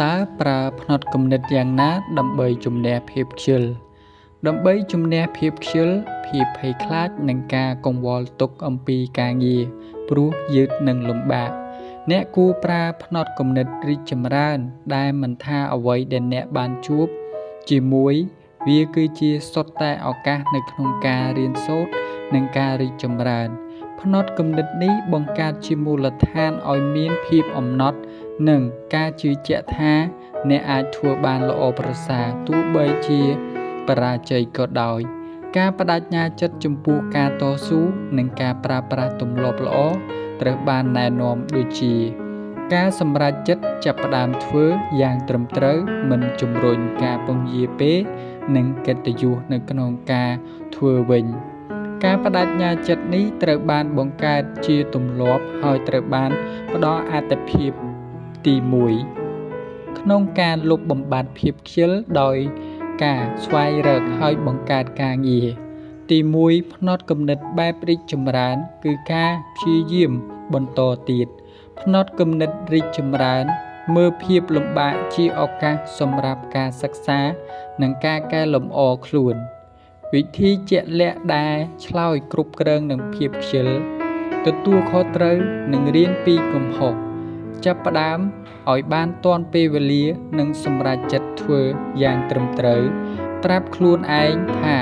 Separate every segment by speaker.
Speaker 1: តើប្រើផ្នត់គំនិតយ៉ាងណាដើម្បីជំនះភាពខ្ជិលដើម្បីជំនះភាពខ្ជិលភាពភ័យខ្លាចនិងការកង្វល់ទុកអំពីការងារព្រោះយឺតនិងលំបាកអ្នកគួរប្រើផ្នត់គំនិតរីកចម្រើនដែលមិនថាអ្វីដែលអ្នកបានជួបជាមួយវាគឺជាសុទ្ធតែឱកាសនៅក្នុងការរៀនសូត្រនិងការរីកចម្រើនផ្នត់គំនិតនេះបង្កើតជាមូលដ្ឋានឲ្យមានភាពអំណត់និងការជឿជាក់ថាអ្នកអាចធ្វើបានល្អប្រសើរទោះបីជាបរាជ័យក៏ដោយការបដិញ្ញាចិត្តចំពោះការតស៊ូនិងការប្រើប្រាស់ទម្លាប់ល្អត្រូវបានណែនាំដូចជាការសម្រេចចិត្តចាប់ផ្ដើមធ្វើយ៉ាងត្រឹមត្រូវមិនជំរុញការពង្យាពេនិងកិត្តិយសនៅក្នុងការធ្វើវិញការបដិញ្ញាចិត្តនេះត្រូវបានបង្កើតជាទម្លាប់ហើយត្រូវបានផ្ដល់អាទិភាពទី1ក្នុងការលុបបំបាត់ភាពខ្ជិលដោយការស្វែងរកហើយបង្កើតការងារទី1ផ្នត់គំនិតបែបរីកចម្រើនគឺការព្យាយាមបន្តទៀតផ្នត់គំនិតរីកចម្រើនមើលភាពលំបាកជាឱកាសសម្រាប់ការសិក្សានិងការកែលម្អខ្លួនវិធីជាក់លាក់ដែលឆ្លើយគ្រប់គ្រងនឹងភាពខ្ជិលទទួលខុសត្រូវនិងរៀនពីកំហុសចាប់ផ្ដើមឲ្យបានទាន់ពេលវេលានិងសម្រេចចិត្តធ្វើយ៉ាងត្រឹមត្រូវប្រាប់ខ្លួនឯងថា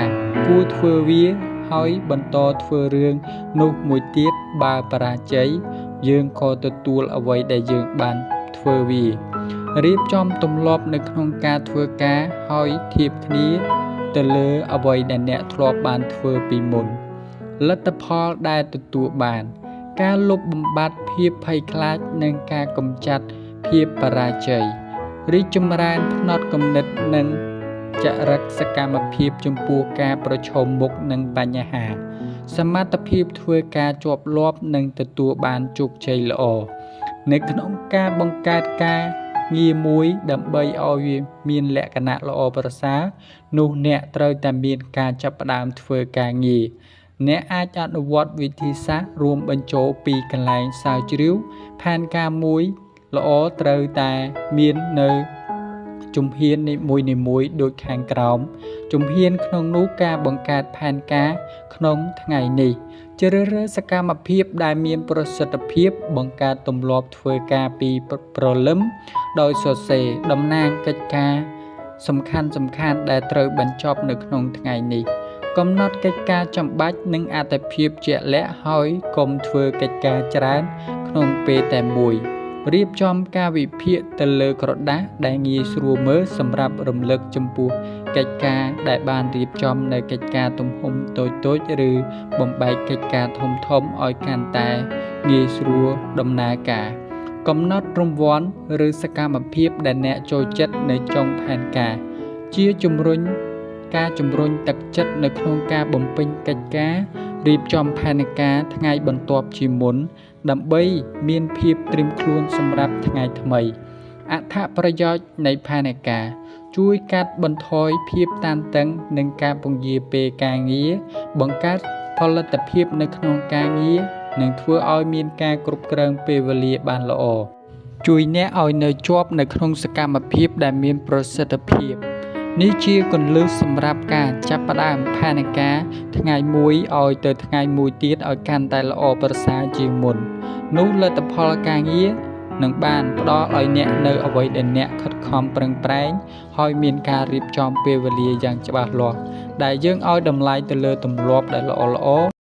Speaker 1: គួរធ្វើវាហើយបន្តធ្វើរឿងនោះមួយទៀតបើបរាជ័យយើងក៏ទទួលអ្វីដែលយើងបានធ្វើវារៀបចំទម្លាប់នៅក្នុងការធ្វើការហើយធៀបគ្នាទៅលើអ្វីដែលអ្នកធ្លាប់បានធ្វើពីមុនលទ្ធផលដែលទទួលបានការលុបបំបាត់ភាពភ័យខ្លាចនិងការកម្ចាត់ភាពបរាជ័យរីកចម្រើនផ្នត់គំនិតនិងចរិតសកម្មភាពចំពោះការប្រឈមមុខនឹងបញ្ហាសមត្ថភាពធ្វើការជាប់លាប់និងទទួលបានជោគជ័យល្អនៅក្នុងការបង្កើតការងារមួយដើម្បីឲ្យវាមានលក្ខណៈល្អប្រសើរនោះអ្នកត្រូវតែមានការចាប់ផ្ដើមធ្វើការងារអ្នកអាចអនុវត្តវិធីសាស្ត្ររួមបញ្ចូលពីកន្លែងស្រាវជ្រាវផែនការមួយល្អត្រូវតែមាននៅជំហាននីមួយៗដូចខាងក្រោមជំហានក្នុងនោះការបង្កើតផែនការក្នុងថ្ងៃនេះជ្រើសរើសសកម្មភាពដែលមានប្រសិទ្ធភាពបង្កើតទម្លាប់ធ្វើការពីព្រលឹមដោយសរសេរតំណាងកិច្ចការសំខាន់ៗដែលត្រូវបញ្ចប់នៅក្នុងថ្ងៃនេះកំណត់កិច្ចការចាំបាច់និងអាទិភាពជាក់លាក់ហើយកុំធ្វើកិច្ចការច្រើនក្នុងពេលតែមួយរៀបចំការវិភាគទៅលើក្រដាសដែលងាយស្រួលមើលសម្រាប់រំលឹកចំពោះកិច្ចការដែលបានរៀបចំនៅកិច្ចការទំហំតូចៗឬបំបែកកិច្ចការធំៗឲ្យកាន់តែងាយស្រួលដំណើរការកំណត់រង្វាន់ឬសកម្មភាពដែលអ្នកចូលចិត្តនៅចុងផែនការជាជំរុញទឹកចិត្តនៅក្នុងការបំពេញកិច្ចការរៀបចំផែនការថ្ងៃបន្ទាប់ជាមុនដើម្បីមានភាពត្រៀមខ្លួនសម្រាប់ថ្ងៃថ្មីអត្ថប្រយោជន៍នៃផែនការជួយកាត់បន្ថយភាពតានតឹងនិងការពង្យាពេលការងារបង្កើតផលិតភាពនៅក្នុងការងារនិងធ្វើឲ្យមានការគ្រប់គ្រងពេលវេលាបានល្អជួយអ្នកឲ្យនៅជាប់នៅក្នុងសកម្មភាពដែលមានប្រសិទ្ធភាពនេះជាគន្លឹះសម្រាប់ការចាប់ផ្ដើមផែនការថ្ងៃមួយឲ្យទៅថ្ងៃមួយទៀតឲ្យកាន់តែល្អប្រសើរជាងមុននោះលទ្ធផលការងារនឹងបានផ្ដល់ឲ្យអ្នកនៅអ្វីដែលអ្នកខិតខំប្រឹងប្រែងហើយមានការរៀបចំពេលវេលាយ៉ាងច្បាស់លាស់ដែលយើងឲ្យតម្លៃទៅលើទម្លាប់ដែលល្អៗ